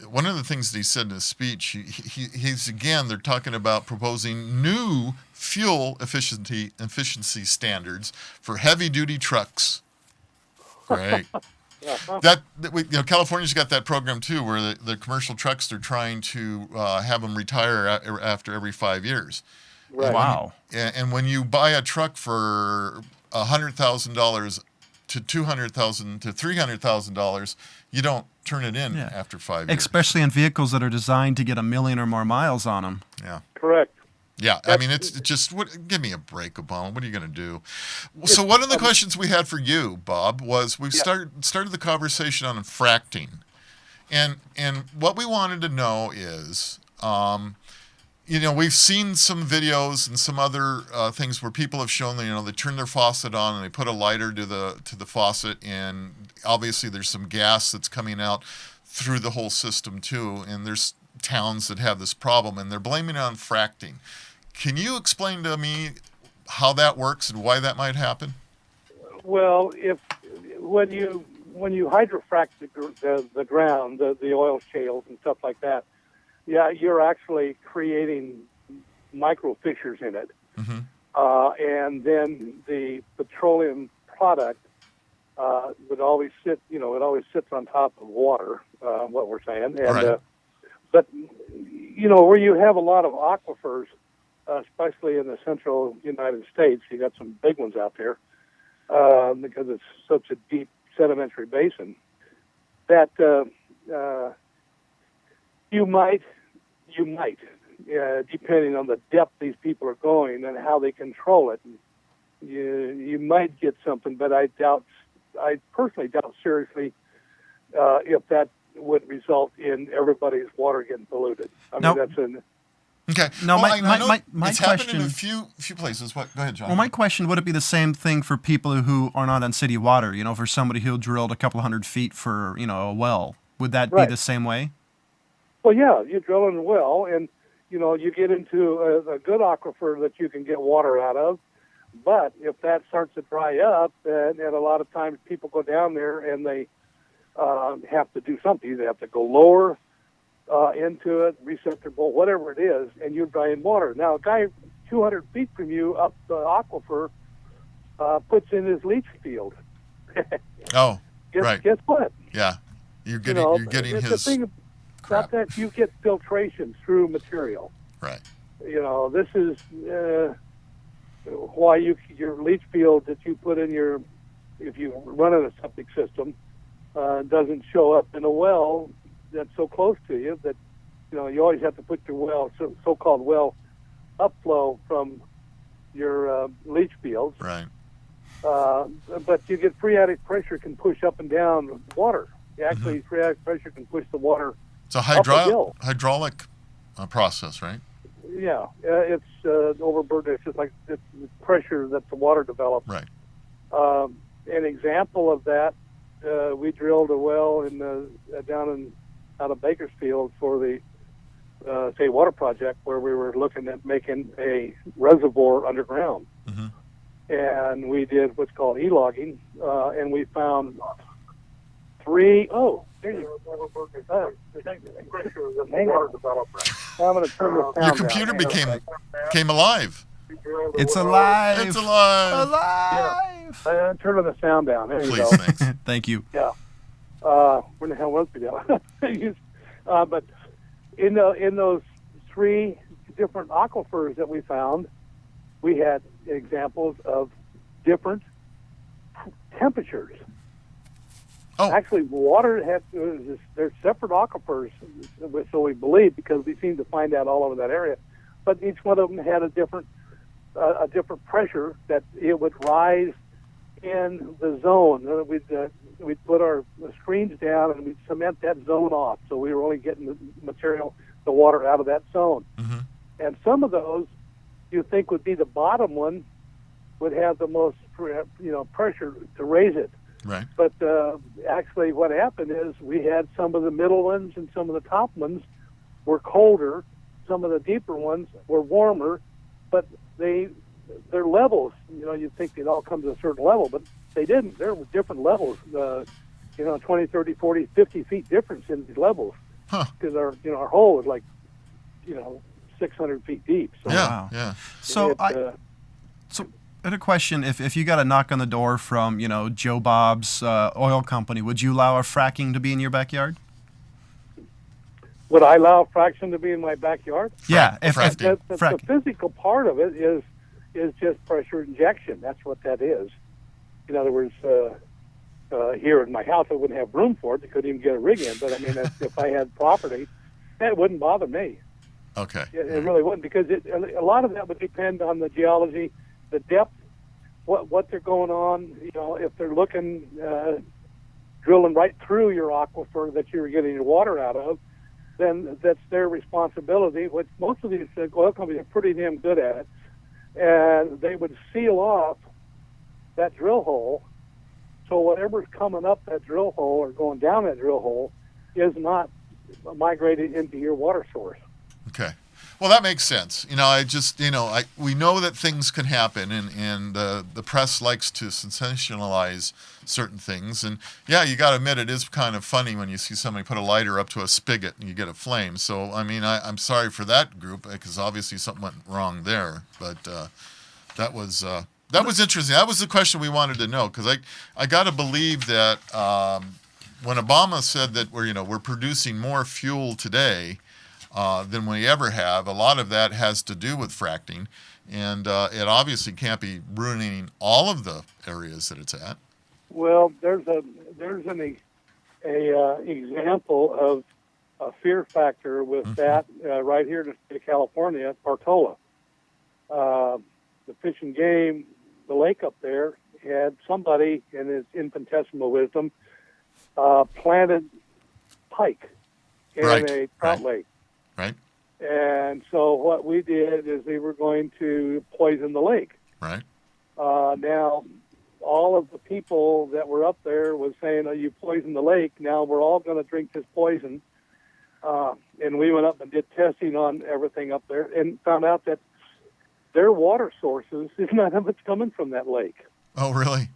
one of the things that he said in his speech, he's again, they're talking about proposing new fuel efficiency standards for heavy-duty trucks. Right. California's got that program too, where the commercial trucks, they're trying to have them retire after every 5 years. Right. Wow. And when you buy a truck for $100,000 to $200,000 to $300,000, you don't turn it in Yeah. after 5 years. Especially in vehicles that are designed to get 1 million or more miles on them. Yeah. Correct. Yeah, I mean, it's just, give me a break, Obama. What are you going to do? So one of the questions we had for you, Bob, was we started the conversation on fracking. And what we wanted to know is, we've seen some videos and some other things where people have shown that, they turn their faucet on and they put a lighter to the faucet, and obviously there's some gas that's coming out through the whole system too, and there's towns that have this problem, and they're blaming it on fracking. Can you explain to me how that works and why that might happen? Well, when you hydrofrack the ground, the oil shales and stuff like that, yeah, you're actually creating micro fissures in it, and then the petroleum product would always sit. It always sits on top of water. What we're saying, and Right. But where you have a lot of aquifers, especially in the central United States, you got some big ones out there because it's such a deep sedimentary basin that you might, depending on the depth these people are going and how they control it, you might get something. But I personally doubt seriously if that would result in everybody's water getting polluted. I mean, Now- that's an Okay. No, I know my it's happened in question. a few places. What? Go ahead, John. Well, my question, would it be the same thing for people who are not on city water? For somebody who drilled a couple hundred feet for, a well, would that Right. be the same way? Well, yeah, you're drilling a well, and you get into a good aquifer that you can get water out of. But if that starts to dry up, and a lot of times people go down there and they have to do something. They have to go lower into it, reset their bowl, whatever it is, and you're drying water. Now, a guy 200 feet from you up the aquifer puts in his leach field. Oh, right. Guess what? Yeah, you're getting it's his the thing crap. about that, you get filtration through material. Right. This is why your leach field that you put in if you run in a septic system, doesn't show up in a well that's so close to you that you always have to put your well, so-called well upflow from your leach fields. Right. But you get phreatic pressure can push up and down water. Actually, phreatic pressure can push the water. It's a Up a hill. hydraulic process, right? Yeah, it's overburdened. It's just like the pressure that the water develops. Right. An example of that, we drilled a well out of Bakersfield for the State Water Project, where we were looking at making a reservoir underground. And we did what's called e-logging, and we found three. Oh, there you go. Hang on. I'm going to turn this down. Your computer became alive. It's alive. It's alive. Alive. Turn the sound down. There you Please, go. thanks. Thank you. Yeah. Where the hell was we now? But in those three different aquifers that we found, we had examples of different temperatures. Oh. Actually, water they're separate aquifers, so we believe, because we seem to find that all over that area. But each one of them had a different pressure that it would rise in the zone. We'd put our screens down and we'd cement that zone off, so we were only getting the water out of that zone. Mm-hmm. And some of those you think would be the bottom one would have the most pressure to raise it. Right. But actually what happened is we had some of the middle ones and some of the top ones were colder. Some of the deeper ones were warmer, but their levels, you'd think they'd all come to a certain level, but they didn't. There were different levels, 20, 30, 40, 50 feet difference in these levels. Huh. Because our hole was like, 600 feet deep. So Yeah. Wow. Yeah. So I had a question. If you got a knock on the door from, Joe Bob's oil company, would you allow a fracking to be in your backyard? would I allow fraction to be in my backyard? Yeah, if fracking. The fracking. physical part of it is just pressure injection. That's what that is. In other words, here in my house, I wouldn't have room for it. I couldn't even get a rig in. But I mean, if I had property, that wouldn't bother me. Okay. It really wouldn't, because a lot of that would depend on the geology, the depth, what they're going on. If they're looking, drilling right through your aquifer that you're getting your water out of, then that's their responsibility, which most of these oil companies are pretty damn good at it. And they would seal off that drill hole, so whatever's coming up that drill hole or going down that drill hole is not migrating into your water source. Okay. Well, that makes sense. We know that things can happen, and the press likes to sensationalize certain things. And yeah, you got to admit, it is kind of funny when you see somebody put a lighter up to a spigot and you get a flame. So, I mean, I'm sorry for that group, because obviously something went wrong there. But that was interesting. That was the question we wanted to know, because I got to believe that when Obama said that we're producing more fuel today than we ever have, a lot of that has to do with fracking, and it obviously can't be ruining all of the areas that it's at. Well, there's an example of a fear factor with that right here in the state of California, Portola. The Fish and Game, the lake up there, had somebody in his infinitesimal wisdom planted pike in a trout lake. Right. And so what we did is we were going to poison the lake. Right. Now, all of the people that were up there was saying, "Oh, you poisoned the lake. Now we're all going to drink this poison." And we went up and did testing on everything up there and found out that their water sources is none of it's coming from that lake. Oh, really?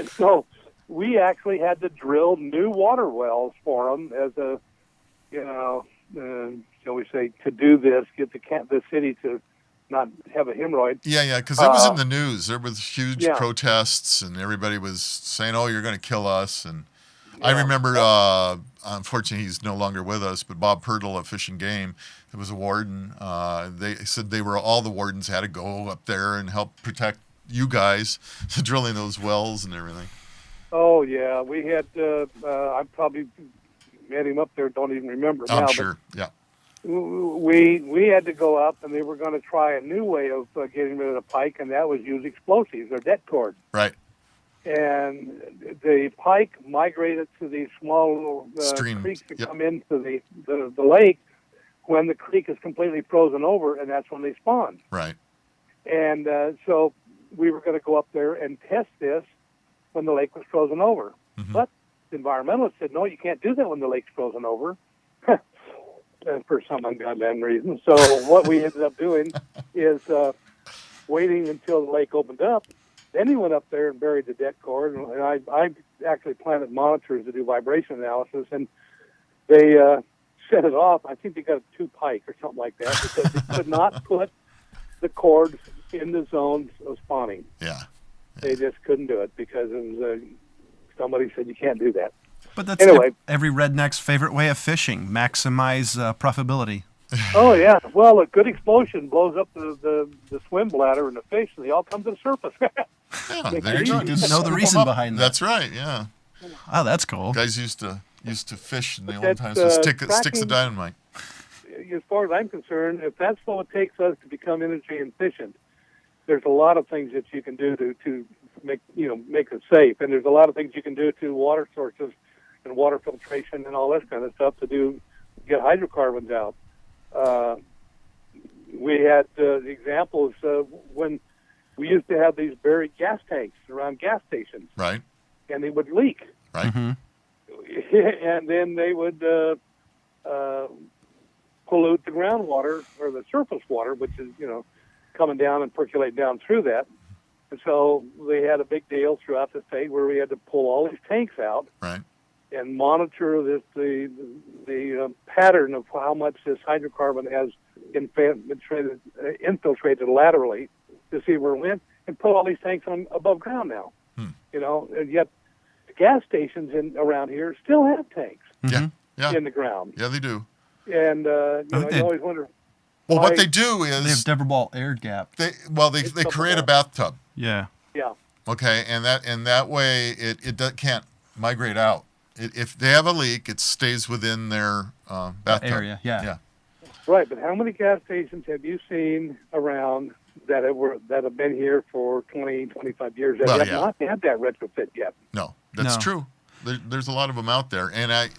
So we actually had to drill new water wells for them as a, shall we say, to do this, get the city to not have a hemorrhoid. Yeah, because it was in the news. There was huge protests, and everybody was saying, "Oh, you're going to kill us." And I remember, unfortunately, he's no longer with us, but Bob Pirtle of Fish and Game, it was a warden. They said all the wardens had to go up there and help protect you guys, drilling those wells and everything. Oh yeah, we had. I probably met him up there. Don't even remember now. I'm sure. Yeah. We had to go up, and they were going to try a new way of getting rid of the pike, and that was use explosives or det cord. Right. And the pike migrated to these small little creeks that come into the lake when the creek is completely frozen over, and that's when they spawn. Right. And so we were going to go up there and test this when the lake was frozen over. Mm-hmm. But the environmentalists said, "No, you can't do that when the lake's frozen over." For some ungodly reason. So what we ended up doing is waiting until the lake opened up. Then he went up there and buried the det cord, and I actually planted monitors to do vibration analysis, and they set it off. I think they got 2 pike or something like that, because they could not put the cord in the zone of spawning. Yeah. They just couldn't do it because it was somebody said you can't do that. But that's Anyway. every redneck's favorite way of fishing: maximize profitability. Oh yeah, well, a good explosion blows up the swim bladder and the fish, and they all come to the surface. Yeah, Makes there it you go. easy. Just Know the scoop 'em reason up. behind that. That's right. Yeah, Oh, that's cool. guys used to fish in the old That's, times with sticks of tracking- dynamite. As far as I'm concerned, if that's what it takes us to become energy efficient, there's a lot of things that you can do to make it safe, and there's a lot of things you can do to water sources and water filtration and all this kind of stuff to get hydrocarbons out. We had examples when we used to have these buried gas tanks around gas stations, Right. and they would leak, Right. Mhm. and then they would pollute the groundwater or the surface water, which is coming down and percolate down through that. And so they had a big deal throughout the state where we had to pull all these tanks out Right. and monitor the pattern of how much this hydrocarbon has infiltrated laterally to see where it went, and put all these tanks on above ground now. And yet the gas stations around here still have tanks Yeah. Yeah. in the ground, Yeah, they do. and they- you always wonder. Well, Why- what they do They have is Deborah Ball air gap. they It's create a double bathtub. Yeah. Yeah, Okay, and that way it can't migrate out. If they have a leak, it stays within their bathtub area, yeah. Yeah. right. But how many gas stations have you seen around that have been here for 20, 25 years that Well, have yeah. not had that retrofit yet? No, that's No. true. There's a lot of them out there, and it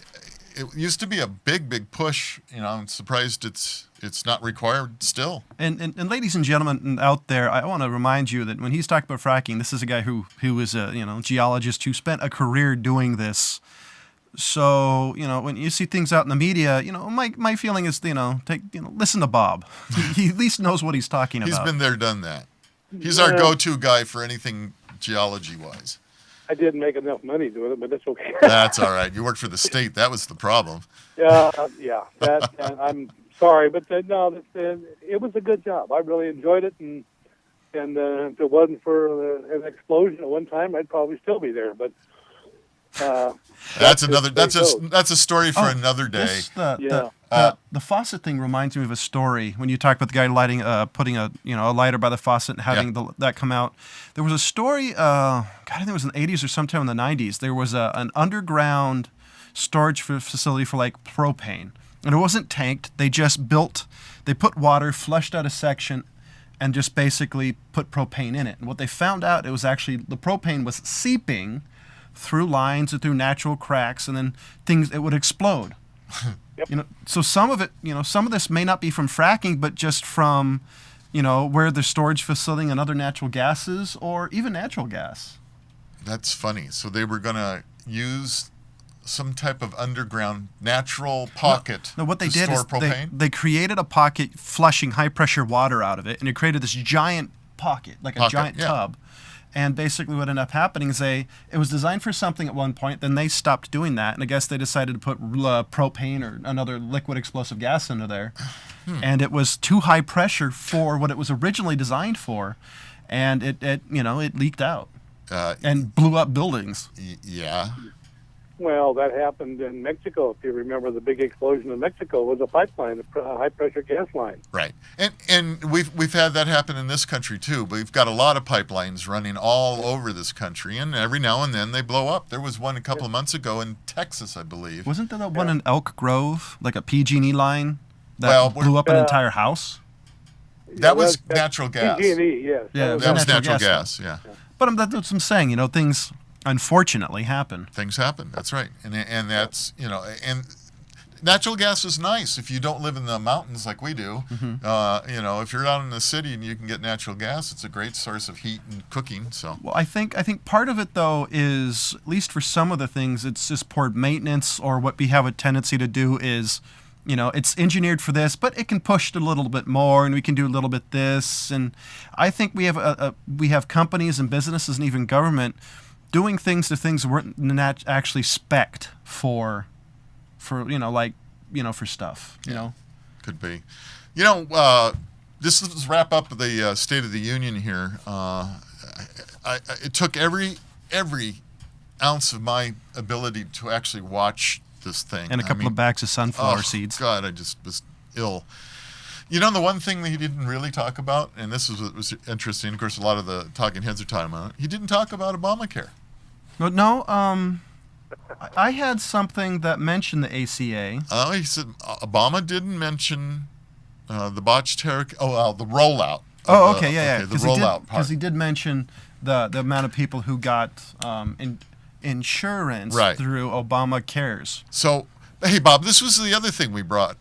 used to be a big push. I'm surprised it's not required still. And ladies and gentlemen out there, I want to remind you that when he's talking about fracking, this is a guy who is a geologist who spent a career doing this. So when you see things out in the media, my feeling is listen to Bob. He at least knows what he's talking He's about. been there, done that. He's our Yeah. go-to guy for anything geology-wise. I didn't make enough money doing it, but that's okay. That's all right. You worked for the state. That was the problem. Yeah. And I'm sorry, but no, it was a good job. I really enjoyed it, and if it wasn't for an explosion at one time, I'd probably still be there. But That's just another. the way it goes. That's a story for Oh, another day. The faucet thing reminds me of a story. When you talk about the guy putting a lighter by the faucet and having that come out, there was a story. I think it was in the 80s or sometime in the 90s. There was an underground storage facility for like propane, and it wasn't tanked. They put water, flushed out a section, and just basically put propane in it. And what they found out, it was actually the propane was seeping through lines and through natural cracks, and then it would explode. Yep. So some of it, some of this may not be from fracking, but just from, where the storage facility and other natural gases, or even natural gas. That's funny. So they were going to use some type of underground natural pocket No, what they to did store is propane? they created a pocket flushing high pressure water out of it, and it created this giant pocket, like a Pocket, giant yeah. tub. And basically what ended up happening is it was designed for something at one point, then they stopped doing that, and I guess they decided to put propane or another liquid explosive gas into there. And it was too high pressure for what it was originally designed for, and it leaked out and blew up buildings. Yeah. well, that happened in Mexico. If you remember, the big explosion in Mexico was a pipeline, a high pressure gas line. Right. And we've had that happen in this country too. We've got a lot of pipelines running all over this country, and every now and then they blow up. There was one a couple of months ago in Texas, I believe. Wasn't there that one in Elk Grove, like a PG&E line that Well, blew up an entire house? That was That's natural gas. PG&E, yes. Yeah, That was natural natural gas, yeah. But that's what I'm saying. Things unfortunately happen. Things happen. That's right. And that's, and natural gas is nice if you don't live in the mountains like we do. If you're out in the city and you can get natural gas, it's a great source of heat and cooking. So Well, I think part of it though is, at least for some of the things, it's just poor maintenance, or what we have a tendency to do is, it's engineered for this, but it can push it a little bit more, and we can do a little bit this. And I think we have companies and businesses and even government doing things that weren't actually spec'd for stuff. could be. Just let's wrap up the State of the Union here. It took every ounce of my ability to actually watch this thing. And a couple of bags of sunflower oh, seeds. God, I just was ill. You know, the one thing that he didn't really talk about, and this was interesting, of course, a lot of the talking heads are talking about it, he didn't talk about Obamacare. No, I had something that mentioned the ACA. Oh, he said Obama didn't mention the botched the rollout. Oh, okay, yeah. The rollout part. Because he did mention the amount of people who got insurance Right. through Obamacares. So, hey, Bob, this was the other thing we brought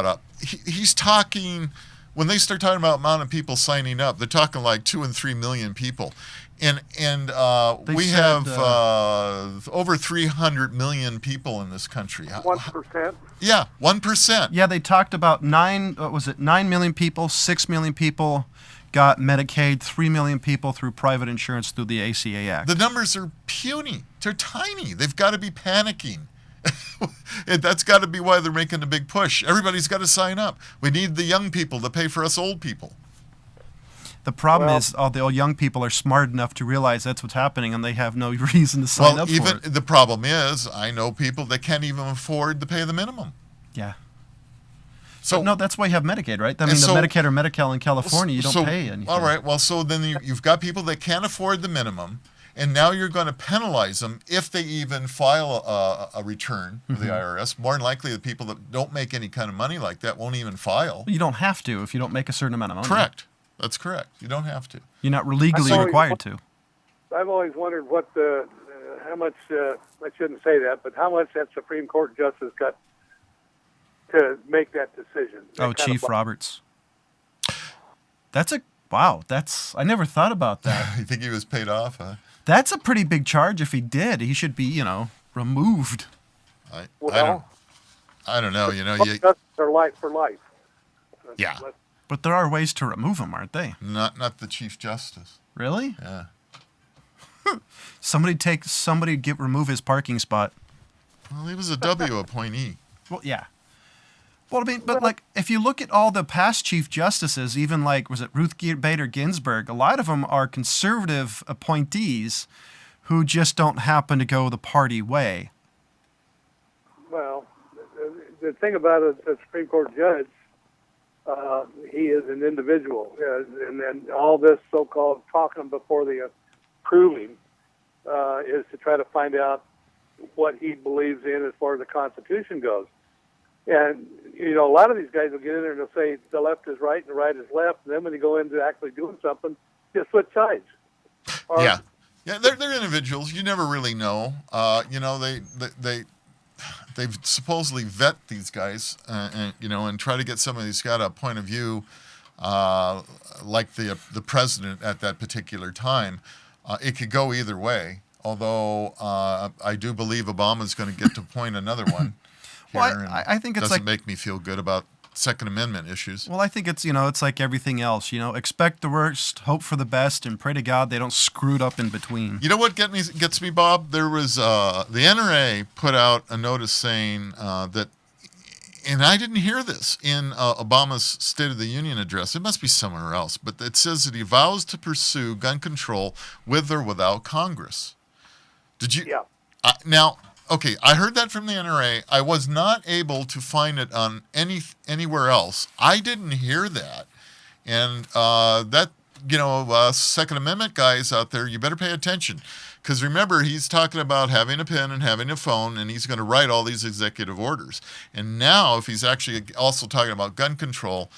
up. He's talking, when they start talking about amount of people signing up, they're talking like 2 and 3 million people. And we said, have over 300 million people in this country. 1%. Yeah, 1%. Yeah, they talked about 9 million people, 6 million people got Medicaid, 3 million people through private insurance through the ACA Act. The numbers are puny. They're tiny. They've got to be panicking. And that's got to be why they're making a big push. Everybody's got to sign up. We need the young people to pay for us old people. The problem is all the old young people are smart enough to realize that's what's happening, and they have no reason to sign up for it. The problem is, I know people that can't even afford to pay the minimum. Yeah. So But no, that's why you have Medicaid, right? I mean, so- the Medicaid or Medi-Cal in California, you don't pay anything. All right. Well, so then you've got people that can't afford the minimum, and now you're going to penalize them if they even file a return with the IRS. More than likely, the people that don't make any kind of money like that won't even file. You don't have to if you don't make a certain amount of money. Correct. That's correct. You don't have to. You're not legally That's always- required to. I've always wondered what how much, I shouldn't say that, but how much that Supreme Court justice got to make that decision. That Oh, kind of Chief bu- Roberts. I never thought about that. You think he was paid off? Huh? That's a pretty big charge if he did. He should be, removed. I don't know. You know, Most justices are life for life. Yeah. Let's- But there are ways to remove him, aren't they? not the Chief Justice. Really? Yeah. Remove his parking spot. Well, he was a W appointee. Well, yeah. Well, I mean, but like, if you look at all the past chief justices, even like, was it Ruth Bader Ginsburg? A lot of them are conservative appointees who just don't happen to go the party way. Well, the thing about a Supreme Court judge, he is an individual, and then all this so-called talking before the proving is to try to find out what he believes in as far as the Constitution goes. And, a lot of these guys will get in there and they'll say the left is right and the right is left, and then when they go into actually doing something, just switch sides. Or- Yeah, they're individuals. You never really know. They've supposedly vet these guys, and try to get somebody who's got a point of view, like the president at that particular time. It could go either way. Although I do believe Obama's going to get to appoint another one. Well, here, and I think it's doesn't like- make me feel good about Second Amendment issues. Well, I think it's, it's like everything else, expect the worst, hope for the best, and pray to God they don't screw it up in between. You know what gets me, Bob? There was the NRA put out a notice saying that, and I didn't hear this in Obama's State of the Union address. It must be somewhere else, but it says that he vows to pursue gun control with or without Congress. Did you? Yeah. Now, okay, I heard that from the NRA. I was not able to find it on anywhere else. I didn't hear that, and Second Amendment guys out there, you better pay attention, because remember, he's talking about having a pen and having a phone, and he's going to write all these executive orders. And now, if he's actually also talking about gun control,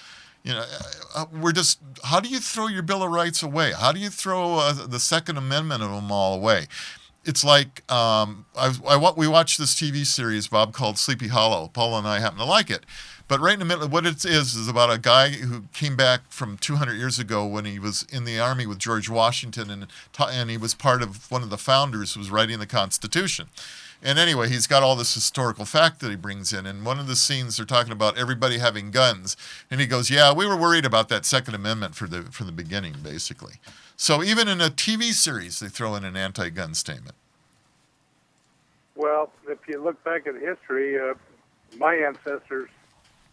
how do you throw your Bill of Rights away? How do you throw the Second Amendment of them all away? It's like we watched this TV series, Bob, called Sleepy Hollow. Paula and I happen to like it. But right in the middle, what it is about a guy who came back from 200 years ago when he was in the Army with George Washington, and he was part of one of the founders who was writing the Constitution. And anyway, he's got all this historical fact that he brings in. And one of the scenes, they're talking about everybody having guns. And he goes, yeah, we were worried about that Second Amendment from the beginning, basically. So even in a TV series, they throw in an anti-gun statement. Well, if you look back at history, my ancestors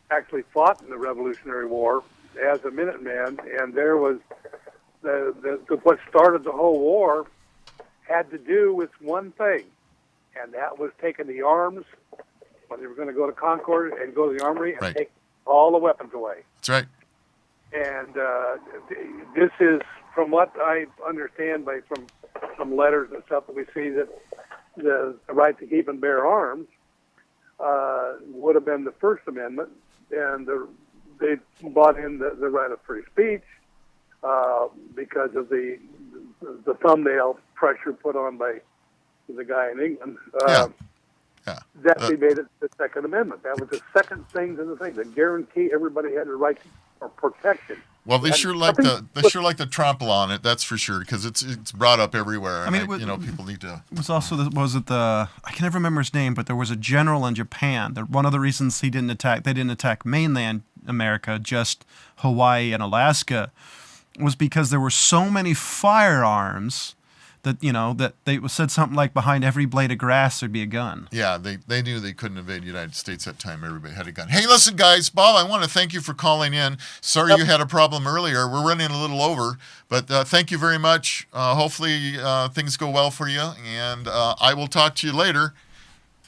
actually fought in the Revolutionary War, as a Minuteman, and there was what started the whole war had to do with one thing, and that was taking the arms when they were going to go to Concord and go to the armory and Right. take all the weapons away. That's right. And this is, from what I understand from some letters and stuff that we see, that the right to keep and bear arms would have been the First Amendment, and they brought in the right of free speech because of the thumbnail pressure put on by the guy in England. Yeah. That they made it the Second Amendment. That was the second thing to the thing that guarantee everybody had the right or protection. Well, they And sure like to trample on it. That's for sure, because it's brought up everywhere. And mean, it was- people need to. It was also I can never remember his name, but there was a general in Japan. That one of the reasons they didn't attack mainland America, just Hawaii and Alaska, was because there were so many firearms that that they said something like behind every blade of grass there'd be a gun. Yeah, they knew they couldn't invade the United States that time. Everybody had a gun. Hey, listen, guys, Bob, I want to thank you for calling in. Sorry you had a problem earlier. We're running a little over, but thank you very much. Hopefully things go well for you, and I will talk to you later.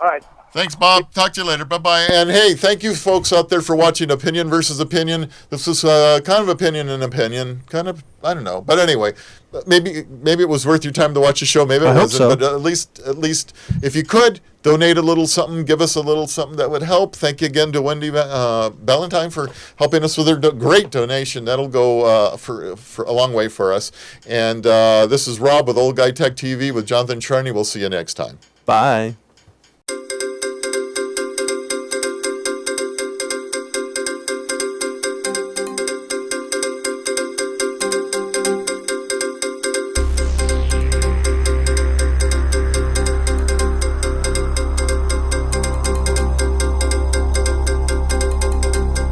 All right. Thanks, Bob. Talk to you later. Bye-bye. And hey, thank you folks out there for watching Opinion versus Opinion. This is kind of opinion and opinion. Kind of, I don't know. But anyway, maybe it was worth your time to watch the show. Maybe it I hope wasn't. so. But at least if you could, donate a little something. Give us a little something that would help. Thank you again to Wendy Ballantyne for helping us with her great donation. That'll go for a long way for us. And this is Rob with Old Guy Tech TV with Jonathan Charney. We'll see you next time. Bye.